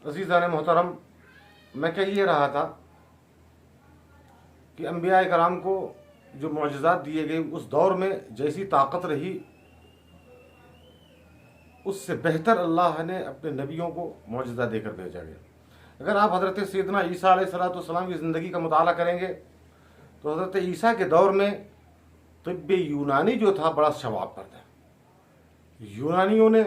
अज़ीज़ान मोहतरम, मैं कह ये रहा था कि अंबिया कराम को जो मोअज़िज़ात दिए गए उस दौर में जैसी ताकत रही, उससे बेहतर अल्लाह ने अपने नबियों को मोअज़िज़ा देकर भेजा गया। अगर आप हज़रत सैयदना ईसा अलैहिस्सलाम की ज़िंदगी का मुताला करेंगे तो हज़रत ईसा के दौर में तिब्ब यूनानी जो था बड़ा शवाब पर था। यूनानियों ने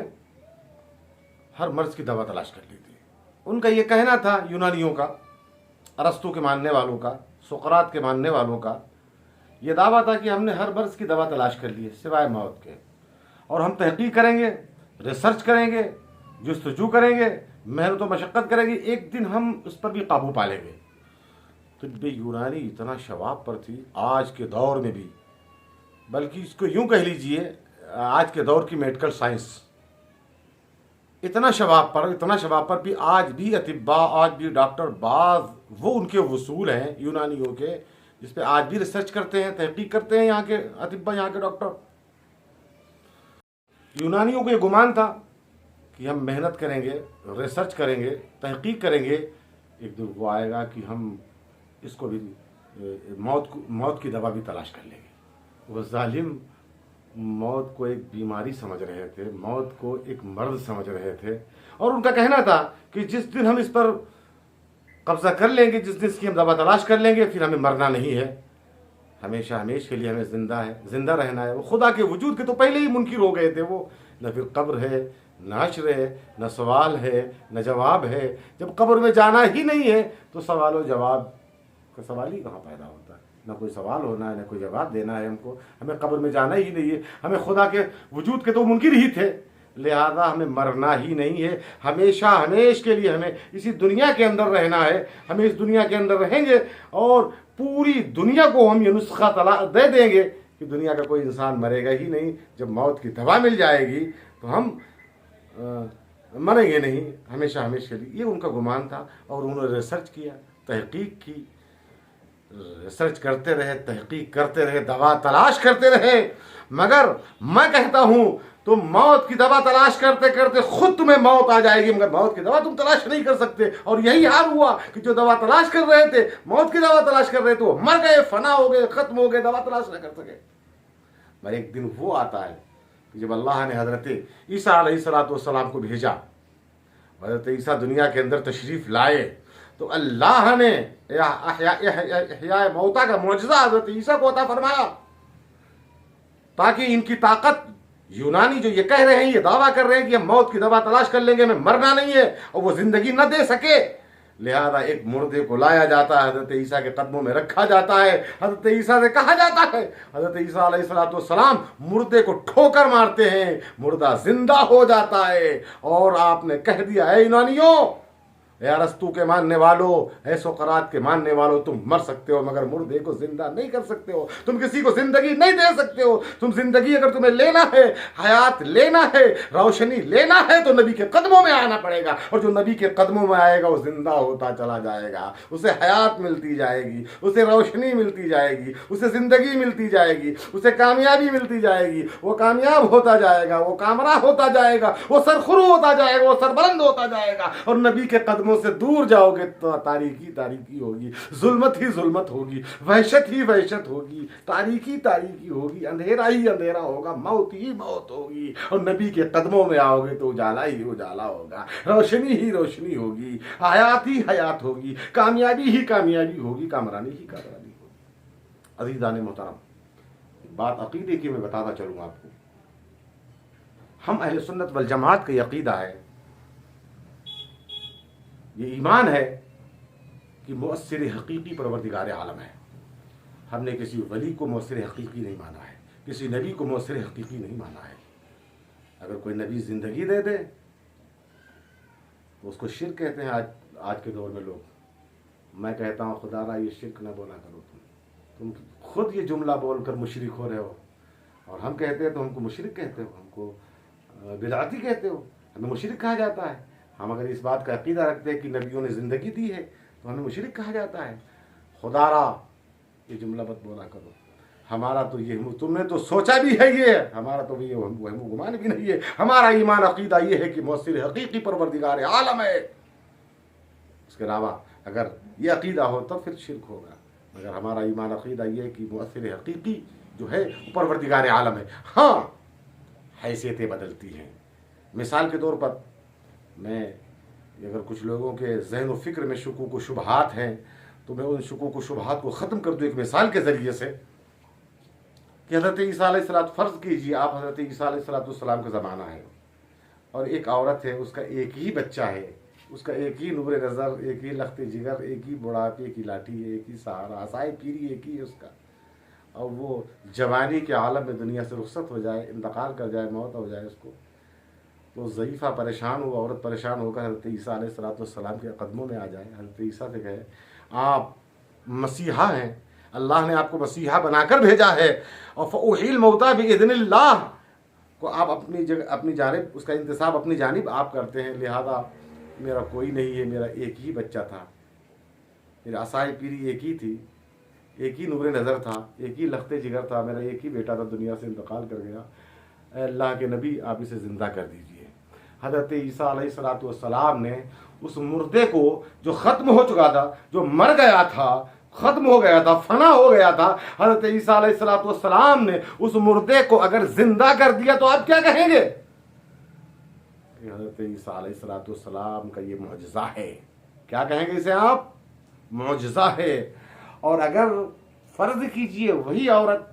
हर मर्ज़ की दवा तलाश कर ली थी। उनका ये कहना था, यूनानियों का, अरस्तु के मानने वालों का, सुकरात के मानने वालों का ये दावा था कि हमने हर मर्ज़ की दवा तलाश कर ली है सिवाय मौत के, और हम तहकीक करेंगे, रिसर्च करेंगे, जुस्तजू करेंगे, मेहनत व मशक्क़त करेंगे, एक दिन हम उस पर भी काबू पा लेंगे। तिब्ब यूनानी इतना शवाब पर थी आज के दौर में भी, बल्कि इसको यूँ कह लीजिए आज के दौर की मेडिकल साइंस इतना शबाब पर भी आज भी अतिब्बा, आज भी डॉक्टर बाज वो उनके वसूल हैं यूनानियों के, जिस पे आज भी रिसर्च करते हैं, तहकीक करते हैं यहाँ के अतिब्बा, यहाँ के डॉक्टर। यूनानियों को ये गुमान था कि हम मेहनत करेंगे, रिसर्च करेंगे, तहकीक करेंगे, एक दिन वो आएगा कि हम इसको भी मौत की दवा भी तलाश कर लेंगे। वो जालिम मौत को एक बीमारी समझ रहे थे, मौत को एक मर्ज समझ रहे थे, और उनका कहना था कि जिस दिन हम इस पर कब्जा कर लेंगे, जिस दिन इसकी हम दवा तलाश कर लेंगे, फिर हमें मरना नहीं है, हमेशा हमेशा के लिए हमें जिंदा रहना है। वो खुदा के वजूद के तो पहले ही मुनकिर हो गए थे। वो न फिर कब्र है, न हश्र है, न सवाल है, न जवाब है। जब कब्र में जाना ही नहीं है तो सवाल और जवाब का सवाल ही कहाँ पैदा होता है। ना कोई सवाल होना है, ना कोई जवाब देना है हमको। हमें कब्र में जाना ही नहीं है, हमें खुदा के वजूद के तो मुनकिर ही थे, लिहाजा हमें मरना ही नहीं है। हमेशा हमेश के लिए हमें इसी दुनिया के अंदर रहना है। हमें इस दुनिया के अंदर रहेंगे और पूरी दुनिया को हम ये नुस्खा तला दे देंगे कि दुनिया का कोई इंसान मरेगा ही नहीं। जब मौत की दवा मिल जाएगी तो हम मरेंगे नहीं हमेशा हमेशा के लिए। ये उनका गुमान था और उन्होंने रिसर्च किया, तहकीक की, रिसर्च करते रहे, तहकीक करते रहे, दवा तलाश करते रहे। मगर मैं कहता हूं तो मौत की दवा तलाश करते करते खुद तुम्हें मौत आ जाएगी, मगर मौत की दवा तुम तलाश नहीं कर सकते। और यही हाल हुआ कि जो दवा तलाश कर रहे थे, मौत की दवा तलाश कर रहे थे, वो मर गए, फना हो गए, खत्म हो गए, दवा तलाश न कर सके। मगर एक दिन वो आता है कि जब अल्लाह ने हजरत ईसा अलैहिस्सलाम को भेजा, हजरत ईसा दुनिया के अंदर तशरीफ लाए, तो अल्लाह ने मौता का मुअजिज़ा हजरत ईसा को अता फरमाया, ताकि इनकी ताकत, यूनानी जो ये कह रहे हैं, ये दावा कर रहे हैं कि हम मौत की दवा तलाश कर लेंगे, हमें मरना नहीं है, और वो जिंदगी न दे सके, लिहाजा एक मुर्दे को लाया जाता है, हजरत ईसा के कदमों में रखा जाता है। हजरत ईसा से कहा जाता है, हजरत ईसा अलैहिस्सलाम मुर्दे को ठोकर मारते हैं, मुर्दा जिंदा हो जाता है। और आपने कह दिया है यूनानियों, अरस्तु के मानने वालों, सुकरात के मानने वालों, तुम मर सकते हो मगर मुर्दे को जिंदा नहीं कर सकते हो, तुम किसी को जिंदगी नहीं दे सकते हो। तुम जिंदगी अगर तुम्हें लेना है, हयात लेना है, रोशनी लेना है, तो नबी के कदमों में आना पड़ेगा। और जो नबी के कदमों में आएगा वो जिंदा होता चला जाएगा, उसे हयात मिलती जाएगी, उसे रोशनी मिलती जाएगी, उसे जिंदगी मिलती जाएगी, उसे कामयाबी मिलती जाएगी, वो कामयाब होता जाएगा, वो कामराह होता जाएगा, वो सरखुरू होता जाएगा, वो सरबलंद होता जाएगा। और नबी के कदमों से दूर जाओगे तो तारीकी तारीकी होगी, जुल्मत ही जुल्मत होगी, वहशत ही वहशत होगी, तारीकी तारीकी होगी, अंधेरा ही अंधेरा होगा, मौत ही मौत होगी। और नबी के कदमों में आओगे तो उजाला ही उजाला होगा, रोशनी ही रोशनी होगी, हयात ही हयात होगी, कामयाबी ही कामयाबी होगी, कामरानी ही कामरानी होगी। अज़ीज़ान मोहतरम, बात अकीदे की मैं बताता चलूँ आपको। हम अहले सुन्नत वल जमात का अकीदा है, ये ईमान है कि मुअस्सिर हकीकी परवरदिगार आलम है। हमने किसी वली को मुअस्सिर हकीकी नहीं माना है, किसी नबी को मुअस्सिर हकीकी नहीं माना है। अगर कोई नबी ज़िंदगी दे दे तो उसको शिर्क कहते हैं आज के दौर में लोग। मैं कहता हूँ खुदारा ये शिर्क ना बोला करो, तुम खुद ये जुमला बोलकर मुशरिक हो रहे हो, और हम कहते हैं तो हमको मुशरिक कहते हो, हमको बिदअती कहते हो, हमें मुशरिक कहा जाता है। हम अगर इस बात का अकीदा रखते हैं कि नबियों ने ज़िंदगी दी है तो हमें मुशरिक कहा जाता है। खुदारा ये जुमला मत बोला करो, हमारा तो ये, तुमने तो सोचा भी है ये, हमारा तो ये गुमान भी नहीं है। हमारा ईमान अकीदा ये है कि मुअस्सिर हकीकी परवरदिगार आलम है। उसके अलावा अगर ये अकीदा हो तो फिर शिरक होगा। मगर हमारा ईमान अकीदा ये है कि मुअस्सिर हकीकी जो है परवरदिगार आलम है। हाँ, हैसियतें बदलती हैं। मिसाल के तौर पर मैं अगर कुछ लोगों के जहन व फिक्र में शुकूक व शुबहात हैं तो मैं उन शुकूक व शुबहात को ख़त्म कर दूँ एक मिसाल के ज़रिए से कि हज़रत ईसा अलैहिस्सलाम, फ़र्ज़ कीजिए आप हज़रत ईसा अलैहिस्सलाम का ज़माना है और एक औरत है, उसका एक ही बच्चा है, उसका एक ही नूर नज़र, एक ही लख्त जिगर, एक ही बुढ़ापे की लाठी है, एक ही सहारा, आसाए पीरी एक ही है उसका, और वो जवानी के आलम में दुनिया से रुखसत हो जाए, इंतकाल कर जाए, मौत हो जाए उसको, तो ज़ईफ़ा परेशान हो, औरत परेशान होकर हज़रत ईसा अलैहिस्सलाम के कदमों में आ जाए, हज़रत ईसा से कहे आप मसीहा हैं, अल्लाह ने आपको मसीहा बनाकर भेजा है, और फ़उहील मौता बिइज़्निल्लाह को आप अपनी जगह अपनी जानिब उसका इंतसाब अपनी जानिब आप करते हैं। लिहाजा मेरा कोई नहीं है, मेरा एक ही बच्चा था, मेरा आसाई पीरी एक ही थी, एक ही नूर नज़र था, एक ही लख्ते जिगर था, मेरा एक ही बेटा था, दुनिया से इंतकाल कर गया। अल्लाह के नबी आप इसे ज़िंदा कर दीजिए। हज़रत ईसा अलैहिस्सलाम ने उस मुर्दे को जो ख़त्म हो चुका था, जो मर गया था, ख़त्म हो गया था, फना हो गया था, हज़रत ईसा अलैहिस्सलाम ने उस मुर्दे को अगर ज़िंदा कर दिया तो आप क्या कहेंगे? हज़रत ईसा अलैहिस्सलाम का ये मुअजिज़ा है। क्या कहेंगे इसे आप? मुअजिज़ा है। और अगर फ़र्ज़ कीजिए वही औरत,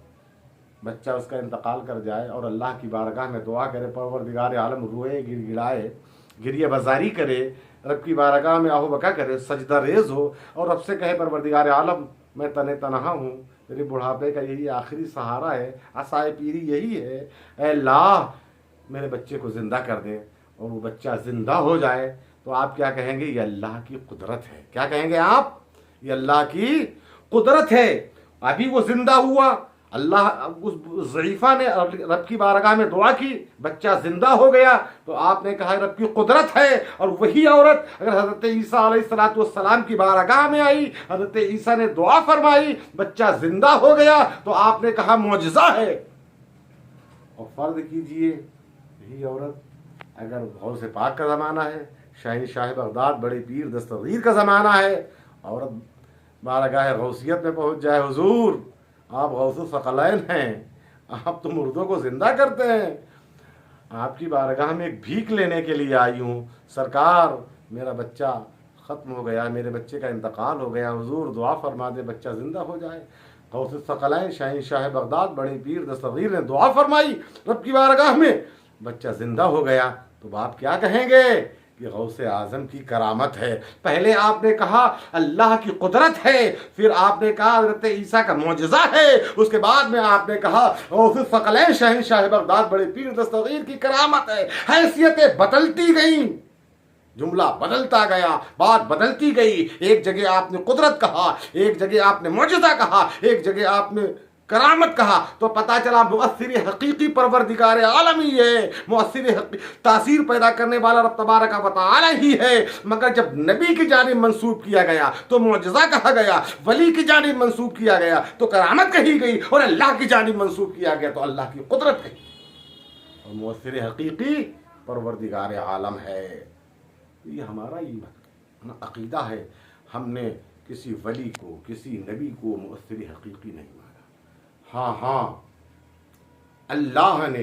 बच्चा उसका इंतकाल कर जाए और अल्लाह की बारगाह में दुआ करे, परवरदिगार आलम रोए, गिड़गिड़ाए, गिरिया बाजारी करे, रब की बारगाह में आहो बका करे, सजदा रेज हो और रब से कहे परवरदिगार आलम मैं तने तनहा हूँ, मेरे बुढ़ापे का यही आखिरी सहारा है, आसाए पीरी यही है, ऐ अल्लाह मेरे बच्चे को ज़िंदा कर दे, और वो बच्चा ज़िंदा हो जाए तो आप क्या कहेंगे? ये अल्लाह की कुदरत है। क्या कहेंगे आप? ये अल्लाह की कुदरत है। अभी वो ज़िंदा हुआ, अल्लाह उस ज़ईफ़ा ने रब की बारगाह में दुआ की, बच्चा ज़िंदा हो गया, तो आपने कहा रब की कुदरत है। और वही औरत अगर हज़रत ईसा अलैहिस्सलाम की बारगाह में आई, हज़रत ईसा ने दुआ फरमाई, बच्चा ज़िंदा हो गया, तो आपने कहा मुअजिज़ा है। और फ़र्ज़ कीजिए यही औरत अगर गौस पाक का ज़माना है, शाह बगदाद बड़े पीर दस्तगीर का ज़माना है, औरत बारगाह गौसियत में पहुँच जाए, हुजूर आप गौसुल सकलैन हैं, आप तो मुर्दों को ज़िंदा करते हैं, आपकी बारगाह में एक भीख लेने के लिए आई हूँ, सरकार मेरा बच्चा ख़त्म हो गया, मेरे बच्चे का इंतकाल हो गया, हुजूर दुआ फरमा दे बच्चा ज़िंदा हो जाए। गौसुल सकलैन शाह बगदाद बड़े पीर दस्तगीर ने दुआ फरमाई रब की बारगाह में, बच्चा ज़िंदा हो गया, तो आप क्या कहेंगे? कि गौसे आज़म की करामत है। पहले आपने कहा अल्लाह की कुदरत है, फिर आपने कहा हज़रत ईसा का मुअजिज़ा है, उसके बाद में आपने कहा गौसे सकलैन शाह बगदाद बड़े पीर दस्तगीर की करामत है। हैसियतें बदलती गई, जुमला बदलता गया, बात बदलती गई। एक जगह आपने कुदरत कहा, एक जगह आपने मुअजिज़ा कहा, एक जगह आपने करामत कहा, तो पता चला मुअस्सिर हकीकी परवरदिगार आलम ही है, मुअस्सिर तासीर पैदा करने वाला रब तबारक व तआला ही है। मगर जब नबी की जानिब मंसूब किया गया तो मुअजिज़ा कहा गया, वली की जानिब मंसूब किया गया तो करामत कही गई, और अल्लाह की जानिब मंसूब किया गया तो अल्लाह की कुदरत है। और मुअस्सिर हकीकी परवरदिगार आलम है। ये हमारा ईमान अकीदा है। हमने किसी वली को, किसी नबी को मुअस्सिर हकीकी नहीं माना। हाँ, अल्लाह ने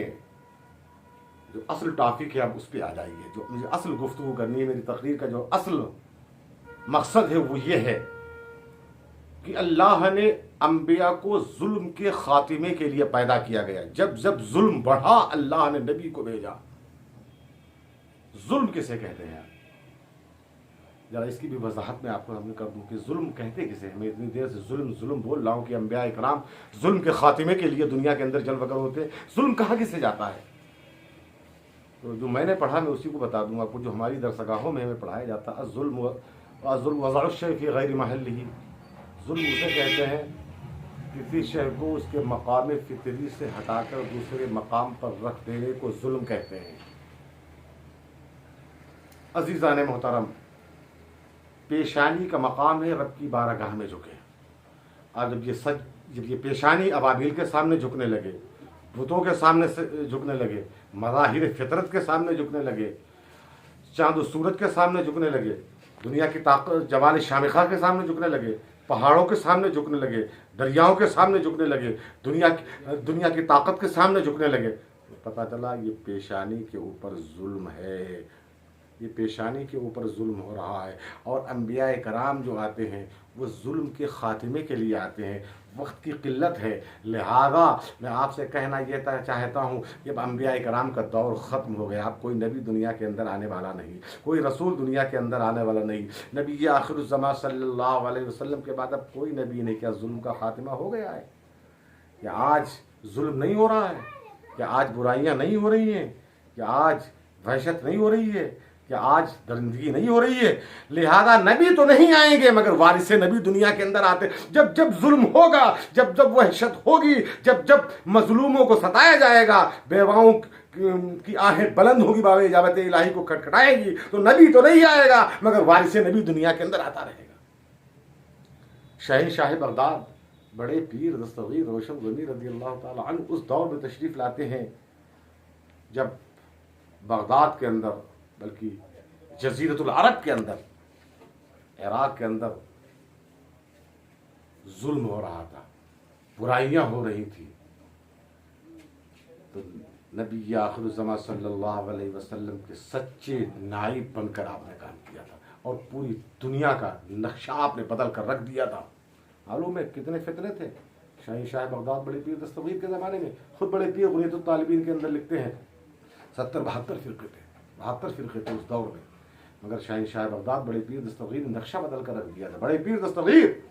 जो असल टॉपिक है, अब उस पर आ जाइए। जो मुझे असल गुफ्तगू करनी है, मेरी तकरीर का जो असल मकसद है वो ये है कि अल्लाह ने अंबिया को जुल्म के खात्मे के लिए पैदा किया गया। जब जब जुल्म बढ़ा अल्लाह ने नबी को भेजा। जुल्म किसे कहते हैं? जरा इसकी भी वजाहत में आपको हमने कर दूं कि जुल्म कहते किसे हैं। मैं इतनी देर से जुल्म बोल रहा हूँ कि अंबिया इकराम जुल्म के खात्मे के लिए दुनिया के अंदर जलवगर होते हैं। जुल्म कहाँ किससे जाता है? तो जो मैंने पढ़ा मैं उसी को बता दूंगा आपको, जो हमारी दरसगाहों में हमें पढ़ाया जाता है। जुल्म वज़अ शै फ़ी गैरि महल्लिही। जुल्म उसे कहते हैं किसी शय को उसके मकाम फितरी से हटाकर दूसरे मकाम पर रख देने को जुल्म कहते हैं। अजीज़ान मोहतरम, पेशानी का मकाम है रब की बारगाह में झुके। और जब ये पेशानी अबाबिल के सामने झुकने लगे, बुतों के सामने से झुकने लगे, मज़ाहिर फितरत के सामने झुकने लगे, चाँद सूरज के सामने झुकने लगे, दुनिया की ताकत जवान शामिखा के सामने झुकने लगे, पहाड़ों के सामने झुकने लगे, दरियाओं के सामने झुकने लगे, दुनिया की ताकत के सामने झुकने लगे। तो पता चला ये पेशानी के ऊपर जुल्म है, ये पेशानी के ऊपर जुल्म हो रहा है। और अंबिया कराम जो आते हैं वो जुल्म के ख़ात्मे के लिए आते हैं। वक्त की किल्लत है, लिहाजा मैं आपसे कहना यह चाहता हूँ कि अब अंबिया कराम का दौर ख़त्म हो गया। अब कोई नबी दुनिया के अंदर आने वाला नहीं, कोई रसूल दुनिया के अंदर आने वाला नहीं। नबी ये आखिरुज़्ज़मान सल्लल्लाहु अलैहि वसल्लम के बाद अब कोई नबी नहीं। क्या जुल्म का ख़ात्मा हो गया है? क्या आज जुल्म नहीं हो रहा है? क्या आज बुराइयाँ नहीं हो रही हैं? क्या आज वहशत नहीं हो रही है? क्या आज दरिंदगी नहीं हो रही है? लिहाजा नबी तो नहीं आएंगे मगर वारिस नबी दुनिया के अंदर आते। जब जब जुल्म होगा, जब जब वहशत होगी, जब जब मजलूमों को सताया जाएगा, बेवाओं की आहें बुलंद होगी, बाबे इजाबत इलाही को खटखटाएगी, तो नबी तो नहीं आएगा मगर वारिस नबी दुनिया के अंदर आता रहेगा। शहंशाह बगदाद बड़े पीर दस्तगीर रोशन गनी रज़ी अल्लाह ताला अन्हु उस दौर में तशरीफ़ लाते हैं जब बगदाद के अंदर, बल्कि जज़ीरतुल अरब के अंदर, इराक़ के अंदर जुल्म हो रहा था, बुराइयां हो रही थी। तो नबी आखिरुज़्ज़मान सल्लल्लाहु अलैहि वसल्लम के सच्चे नाइब बनकर आपने काम किया था और पूरी दुनिया का नक्शा आपने बदल कर रख दिया था। मालूम है कितने फितने थे? शहंशाह बगदाद बड़े पीर दस्तगीर के ज़माने में, खुद बड़े पीर गुनियतुत तालिबीन के अंदर लिखते हैं 70-72 फ़िरक़े थे, 72 फ़िरक़े थे उस दौर में। मगर शहंशाह बगदाद बड़े पीर दस्तगीर ने नक्शा बदल कर रख दिया था। बड़े पीर दस्तगीर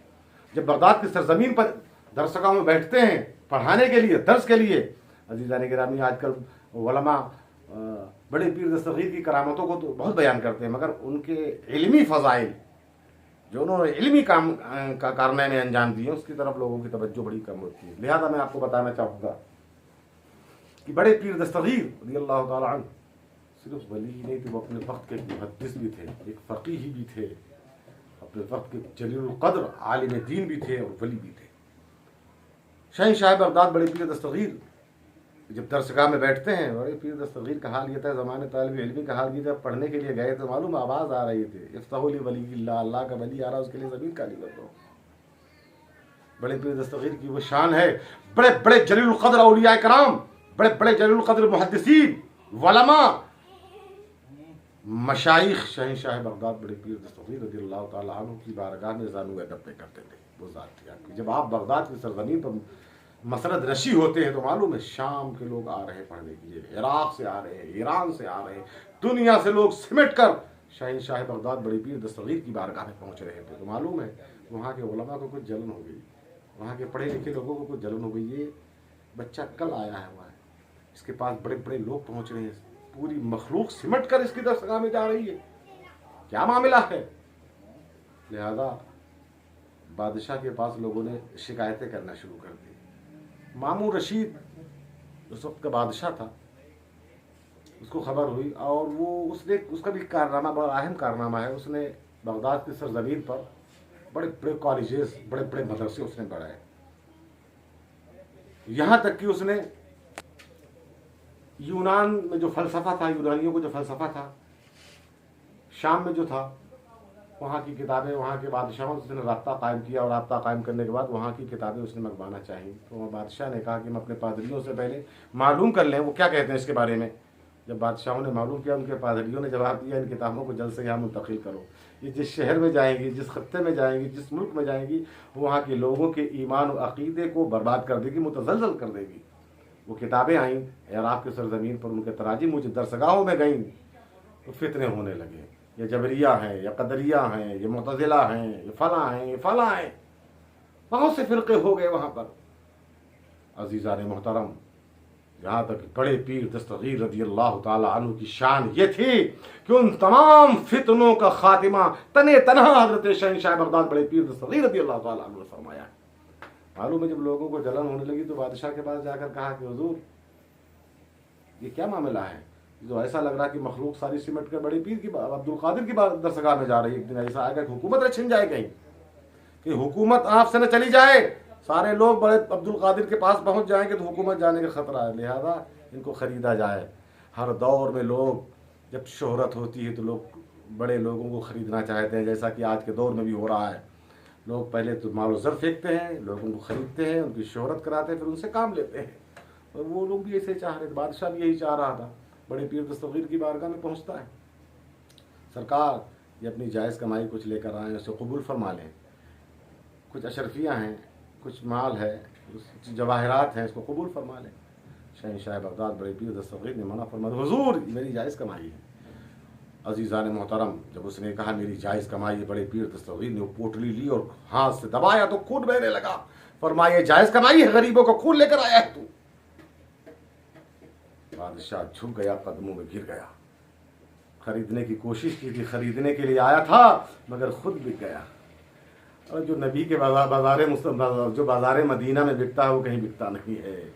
जब बगदाद की सरजमीन पर दरसगाह में बैठते हैं पढ़ाने के लिए, दर्स के लिए, अज़ीज़ान गिरामी आजकल उलमा बड़े पीर दस्तगीर की करामतों को तो बहुत बयान करते हैं, मगर उनके इल्मी फ़ज़ाइल जो उन्होंने इल्मी काम का कारनामे अंजाम दिए उसकी तरफ लोगों की तवज्जो बड़ी कम होती है। लिहाजा मैं आपको बताना चाहूँगा कि बड़े पीर दस्तगीर रज़ियल्लाहु ताला अन्हु सिर्फ वली ही नहीं थे, वो अपने वक्त के मुहद्दिस भी थे, एक फ़क़ीह भी थे, अपने वक्त के जलीलुल क़द्र आलिम दीन भी थे और वली भी थे। शहंशाह बगदाद बड़े पीर दस्तगीर जब दरसगाह में बैठते हैं, बड़े पीर दस्तगीर का हाल ये था, ज़माने तालिब इल्मी का हाल ये, जब पढ़ने के लिए गए तो मालूम आवाज़ आ रही थी, इफ्ताहु ली वलीयिल्लाह, अल्लाह का वली आ रहा, उसके लिए ज़मीन खाली कर दो। बड़े पीर दस्तगीर की वो शान है। बड़े बड़े जलीलुल क़द्र औलिया कराम, बड़े बड़े जलीलुल क़द्र मुहद्दिसीन, उलमा, मशाइख शहंशाह बगदाद बड़े पीर दस्तगीर रज़ियल्लाहु ताला अन्हु की बारगाह में ज़ानू अदब पे करते थे। वो ज़ात थी आपकी। जब आप बगदाद की सरज़मीन पर मसरद नशी होते हैं तो मालूम है शाम के लोग आ रहे हैं पढ़ने के लिए, इराक़ से आ रहे हैं, ईरान से आ रहे हैं, दुनिया से लोग सिमट कर शहंशाह बगदाद बड़े पीर दस्तगीर की बारगाह में पहुँच रहे थे। तो मालूम है वहाँ के उलमा को कुछ जलन हो गई, वहाँ के पढ़े लिखे लोगों को कुछ जलन हो गई। ये बच्चा कल आया है वहाँ, इसके पास बड़े बड़े लोग पहुँच रहे हैं, पूरी मखलूक सिमट कर इसकी दरसगाह में जा रही है, क्या मामला है? लिहाजा बादशाह के पास लोगों ने शिकायतें करना शुरू कर दी। मामून रशीद उस वक्त का बादशाह था, उसको खबर हुई और वो उसने, उसका भी कारनामा बड़ा अहम कारनामा है, उसने बगदाद की सरजमीन पर बड़े बड़े कॉलेजेस, बड़े बड़े मदरसे उसने बढ़ाए। यहाँ तक कि उसने यूनान में जो फ़लसफ़ा था, यूनानियों को जो फ़लसफ़ा था, शाम में जो था, वहाँ की किताबें, वहाँ के बादशाहों से उसने राब्ता कायम किया और राब्ता कायम करने के बाद वहाँ की किताबें उसने मंगवाना चाहिए। तो बादशाह ने कहा कि हम अपने पादरियों से पहले मालूम कर लें वो क्या कहते हैं इसके बारे में। जब बादशाहों ने मालूम किया, उनके पादरियों ने जवाब दिया, इन किताबों को जल्द से यहाँ मुंतकिल करो, ये जिस शहर में जाएंगी, जिस खत्ते में जाएंगी, जिस मुल्क में जाएंगी, वहाँ के लोगों के ईमान और अक़ीदे को बर्बाद कर देगी, मुतज़लज़ल कर देगी। वो किताबें आईं इराक़ की सरज़मीन पर, उनके तराजी मुझे दरसगाहों में गईं तो फितने होने लगे, ये जबरिया हैं, ये कदरिया हैं, ये मुतज़िला हैं, ये फ़लाँ हैं, ये फ़लाँ हैं, बहुत से फ़िरक़े हो गए वहाँ पर। अज़ीज़ान मोहतरम, यहाँ तक बड़े पीर दस्तगीर रज़ियल्लाहु ताला अन्हु की शान ये थी कि उन तमाम फितनों का ख़ातिमा तने तनहा हज़रत शहंशाह बगदाद बड़े पीर दस्तगीर रज़ियल्लाहु ताला अन्हु ने फरमाया। मालूम है जब लोगों को जलन होने लगी तो बादशाह के पास जाकर कहा कि हुज़ूर ये क्या मामला है, जो ऐसा लग रहा कि मखलूक सारी सिमट कर बड़े पीर की अब्दुल कादिर की दरसगाह में जा रही है। एक दिन ऐसा आएगा कि हुकूमत न छिन जाए कहीं, कि हुकूमत आपसे न चली जाए, सारे लोग बड़े अब्दुल कादिर के पास पहुंच जाएंगे तो हुकूमत जाने का ख़तरा है। लिहाजा इनको ख़रीदा जाए। हर दौर में लोग जब शोहरत होती है तो लोग बड़े लोगों को ख़रीदना चाहते हैं, जैसा कि आज के दौर में भी हो रहा है। लोग पहले तो मालो ज़र फेंकते हैं, लोगों को ख़रीदते हैं, उनकी शोहरत कराते हैं, फिर उनसे काम लेते हैं। और वो लोग भी ऐसे चाह रहे थे, बादशाह भी यही चाह रहा था। बड़े पीर दस्तगीर की बारगाह में पहुँचता है, सरकार ये अपनी जायज़ कमाई कुछ लेकर आए, उसे कबूल फरमा लें। कुछ अशरफियाँ हैं, कुछ माल है, कुछ जवाहरात हैं, इसको कबूल फरमा लें। शहंशाह बगदाद बड़े पीर दस्तगीर ने मना फरमा, हुजूर मेरी जायज़ कमाई है। अजीज़ान मोहतरम, जब उसने कहा मेरी जायज़ कमाई है, बड़े पीर दस्तगीर ने वो पोटली ली और हाथ से दबाया तो खून बहने लगा। फरमाया जायज़ कमाई है, गरीबों का खून लेकर आया है तू। बादशाह झुक गया, कदमों में गिर गया। खरीदने की कोशिश की थी, खरीदने के लिए आया था, मगर खुद बिक गया। और जो नबी के जो बाजार मदीना में बिकता है वो कहीं बिकता नहीं है।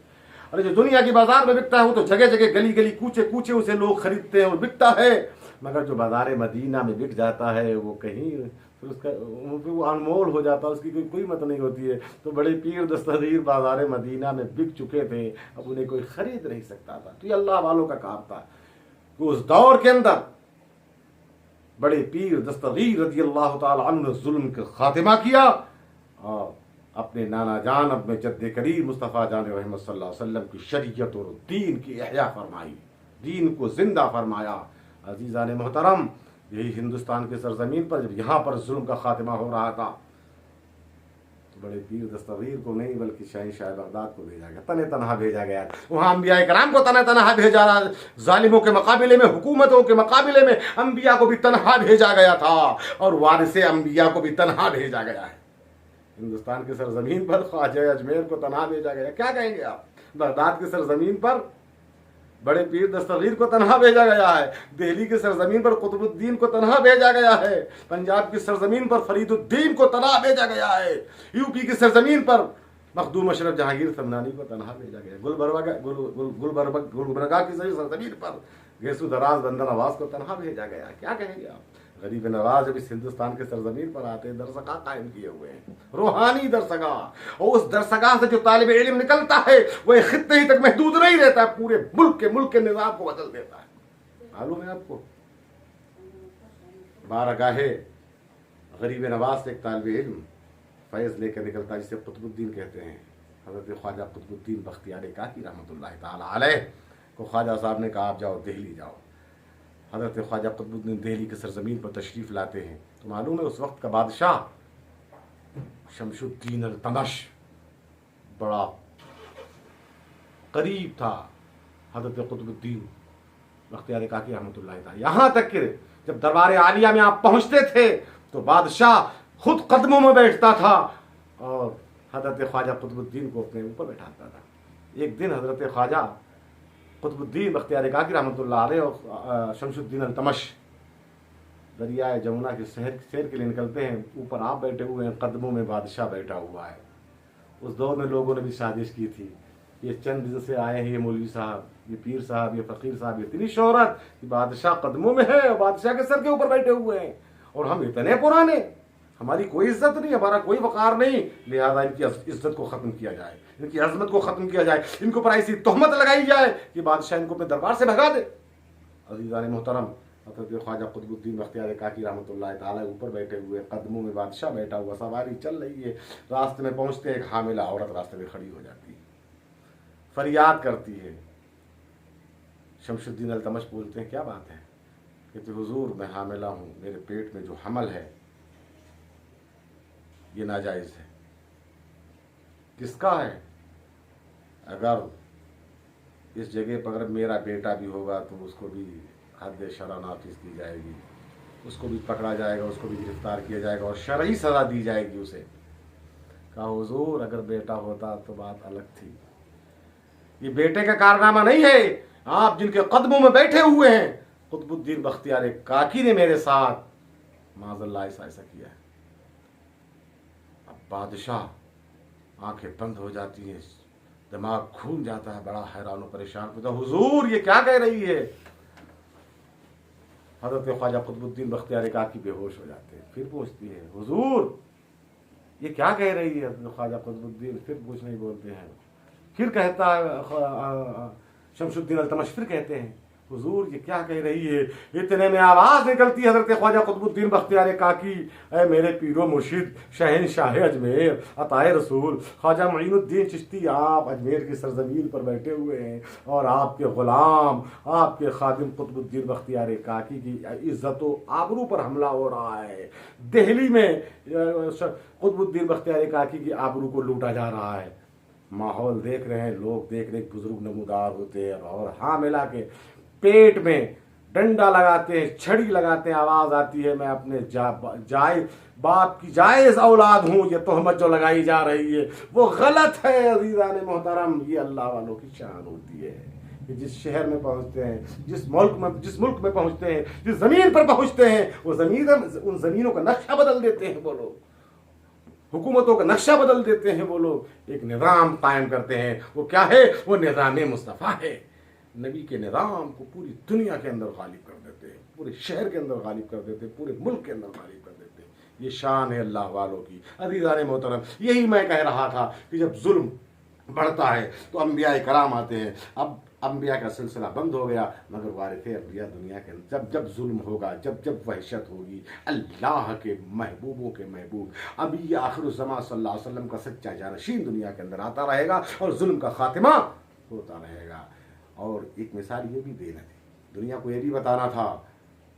अरे जो दुनिया की बाजार में बिकता है वो तो जगह जगह, गली गली, कूचे कूचे उसे लोग खरीदते हैं और बिकता है। मगर जो बाजार मदीना में बिक जाता है वो कहीं, फिर उसका वो अनमोल हो जाता है, उसकी कोई कीमत नहीं होती है। तो बड़े पीर दस्तगीर बाजार मदीना में बिक चुके थे, अब उन्हें कोई खरीद नहीं सकता था। तो ये अल्लाह वालों का काम था कि उस दौर के अंदर बड़े पीर दस्तगीर रज़ी अल्लाह ताला अन्हु ने जुल्म का खातिमा किया और अपने नाना जान, अपने जद्द करीम मुस्तफ़ा जान रहमत सल्लल्लाहु अलैहि वसल्लम की शरीयत और दीन की इहया फरमाई, दीन को जिंदा फरमाया। अजीज़ान मोहतरम, यही हिंदुस्तान के सरजमीन पर जब यहाँ पर जुल्म का खातिमा हो रहा था तो बड़े पीर दस्तगीर को नहीं बल्कि शहंशाह बगदाद को भेजा गया, तने तनहा भेजा गया। वहाँ अंबिया कराम को तने तनहा भेजा रहा, जालिमों के मुकाबले में, हुकूमतों के मुकाबले में अंबिया को भी तनहा भेजा गया था और वारिसे अंबिया को भी तनहा भेजा गया है। हिंदुस्तान के सरजमीन पर ख्वाजा अजमेर को तनहा भेजा गया, क्या कहेंगे आप। बगदाद की सरजमीन पर बड़े पीर दस्तगीर को तनहा भेजा गया है, दिल्ली की सरजमीन पर कुतुबुद्दीन को तनहा भेजा गया है, पंजाब की सरजमीन पर फरीदुद्दीन को तनहा भेजा गया है, यूपी की सरजमीन पर मखदूम अशरफ जहांगीर समनानी को तनहा भेजा गया, गुलबर्गा की सरजमीन पर गेसू दराज बंदर नवाज को तनहा भेजा गया। क्या कहेंगे आप। गरीब नवाज जब इस हिंदुस्तान के सरजमीन पर आते हैं, दरसगाह कायम किए हुए हैं, रूहानी दरसगाह। और उस दरसगाह से जो तालिब इल्म निकलता है वो एक खित्ते ही तक महदूद नहीं रहता है, पूरे मुल्क के निज़ाम को बदल देता है। मालूम है आपको, बारगाहे गरीब नवाज से एक तालिब इल्म फैज़ लेकर निकलता है, जिसे कुतुबुद्दीन कहते हैं। हज़रत ख्वाजा कुतुबुद्दीन बख्तियार काकी रहमतुल्लाह ताला अलैह को ख्वाजा साहब ने कहा आप जाओ दिल्ली जाओ। हज़रत ख्वाजा कुतुबुद्दीन दिल्ली की सरजमीन पर तशरीफ़ लाते हैं तो मालूम है उस वक्त का बादशाह शमशुद्दीन अल्तमश बड़ा करीब था हज़रत कुतुबुद्दीन बख्तियार काकी रहमतुल्लाह ताला। यहाँ तक कि जब दरबार आलिया में आप पहुँचते थे तो बादशाह खुद कदमों में बैठता था और हज़रत ख्वाजा कुतुबुद्दीन को अपने ऊपर बैठाता था। एक दिन हज़रत ख्वाजा कुतुबुद्दीन बख्तियार काकी रहमतुल्लाह अलैह और शमशुद्दीन अल्तमश दरियाए जमुना के सैर के लिए निकलते हैं। ऊपर आप बैठे हुए हैं, कदमों में बादशाह बैठा हुआ है। उस दौर में लोगों ने भी साजिश की थी, ये चंद दिन से आए हैं, ये मौलवी साहब, ये पीर साहब, ये फ़कीर साहब, इतनी शोहरत कि बादशाह कदमों में है और बादशाह के सर के ऊपर बैठे हुए हैं और हम इतने पुराने, हमारी कोई इज्जत नहीं, हमारा कोई वक़ार नहीं, लिहाजा इनकी इज्जत को ख़त्म किया जाए, इनकी अजमत को ख़त्म किया जाए, इनको पर ऐसी तोहमत लगाई जाए कि बादशाह इनको अपने दरबार से भगा दे। अज़ीज़ान मोहतरम, हज़रत ख्वाजा कुतुबुद्दीन बख्तियार काकी रहमतुल्लाह ताला ऊपर बैठे हुए, कदमों में बादशाह बैठा हुआ, सवारी चल रही है। रास्ते में पहुँचते एक हामिला औरत रास्ते में खड़ी हो जाती है, फरियाद करती है। शमशुद्दीन अल्तमश बोलते हैं क्या बात है। कहते हुजूर मैं हामिला हूँ, मेरे पेट में जो हमल है ये नाजायज़ है। किसका है। अगर इस जगह पर अगर मेरा बेटा भी होगा तो उसको भी हद शरअ नाफिज की जाएगी, उसको भी पकड़ा जाएगा, उसको भी गिरफ्तार किया जाएगा और शरई सज़ा दी जाएगी उसे। कहा हुजूर अगर बेटा होता तो बात अलग थी, ये बेटे का कारनामा नहीं है। आप जिनके कदमों में बैठे हुए हैं, कुतुबुद्दीन बख्तियार काकी ने मेरे साथ माज़अल्लाह ऐसा किया है। अब बादशाह आंखें बंद हो जाती हैं, दिमाग घूम जाता है, बड़ा हैरान और परेशान होता है, हुजूर ये क्या कह रही है। हज़रत ख्वाजा कुतुबुद्दीन बख्तियार काकी बेहोश हो जाते हैं। फिर पूछती है हुजूर ये क्या कह रही है। ख्वाजा कुतुबुद्दीन फिर कुछ नहीं बोलते हैं। फिर कहता है शमशुद्दीन अल्तमश, फिर कहते हैं हुजूर ये क्या कह रही है? इतने में आवाज निकलती है हजरत ख्वाजा कुतुबुद्दीन बख्तियार काकी, ऐ मेरे पीरो मुर्शिद शहनशाह अजमेर अताए रसूल ख्वाजा मुईनुद्दीन चिश्ती, आप अजमेर की सरजमीन पर बैठे हुए हैं और आपके गुलाम आपके खादिम कुतुबुद्दीन बख्तियार काकी की इज्जत व आबरू पर हमला हो रहा है। दिल्ली में कुतुबुद्दीन बख्तियार काकी की आबरू को लूटा जा रहा है। माहौल देख रहे हैं, लोग देख रहे, बुजुर्ग नमूदार होते हैं और हाँ मिला के पेट में डंडा लगाते हैं, छड़ी लगाते हैं, आवाज आती है मैं अपने बाप की जायज औलाद हूं। ये तोहमत जो लगाई जा रही है वो गलत है। अजीजान मोहतरम, ये अल्लाह वालों की शान होती है कि जिस शहर में पहुंचते हैं, जिस मुल्क में पहुंचते हैं, जिस जमीन पर पहुंचते हैं, वो जमीन उन जमीनों का नक्शा बदल देते हैं वो लोग, हुकूमतों का नक्शा बदल देते हैं वो लोग, एक निज़ाम कायम करते हैं। वो क्या है? वो निज़ाम मुस्तफ़ा है। नबी के निज़ाम को पूरी दुनिया के अंदर गालिब कर देते हैं, पूरे शहर के अंदर गालिब कर देते हैं, पूरे मुल्क के अंदर गालिब कर देते हैं। ये शान है अल्लाह वालों की। अज़ीज़ान मोहतरम, यही मैं कह रहा था कि जब जुल्म बढ़ता है तो अम्बिया कराम आते हैं। अब अम्बिया का सिलसिला बंद हो गया, मगर वारिस अम्बिया दुनिया के अंदर जब जब जुल्म होगा, जब जब वहशत होगी, अल्लाह के महबूबों के महबूब अभी ये आखिरुज़्ज़मा सल्लल्लाहु अलैहि वसल्लम का सच्चा जानशीन दुनिया के अंदर आता रहेगा और जुल्म का खात्मा होता रहेगा। और एक मिसाल ये भी देना थी, दुनिया को ये भी बताना था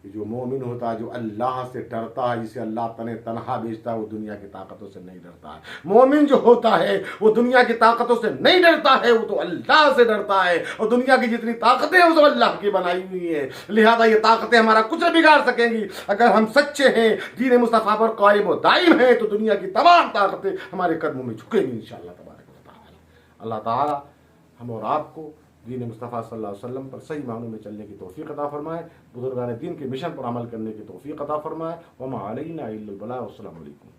कि जो मोमिन होता है, जो अल्लाह से डरता है, जिसे अल्लाह तनहा बेचता है, वो दुनिया की ताकतों से नहीं डरता है। मोमिन जो होता है वो दुनिया की ताकतों से नहीं डरता है, वो तो अल्लाह से डरता है। और दुनिया की जितनी ताकतें हैं वो तो अल्लाह की बनाई हुई है, लिहाजा ये ताकतें हमारा कुछ नहीं बिगाड़ सकेंगी। अगर हम सच्चे हैं, दीन मुस्तफ़ा पर कायम व दायम हैं, तो दुनिया की तमाम ताकतें हमारे कदमों में झुकेंगी इंशाअल्लाह तबारक व तआला। अल्लाह ताला हम और आपको दीन मुस्तफ़ा सल्लल्लाहु अलैहि वसल्लम पर सही मानों में चलने की तौफीक अता फरमाए, बुजुर्गान दीन के मिशन पर अमल करने की तौफीक अता फरमाए। वमा अलैना इल्लल बलाग। अस्सलामु अलैकुम।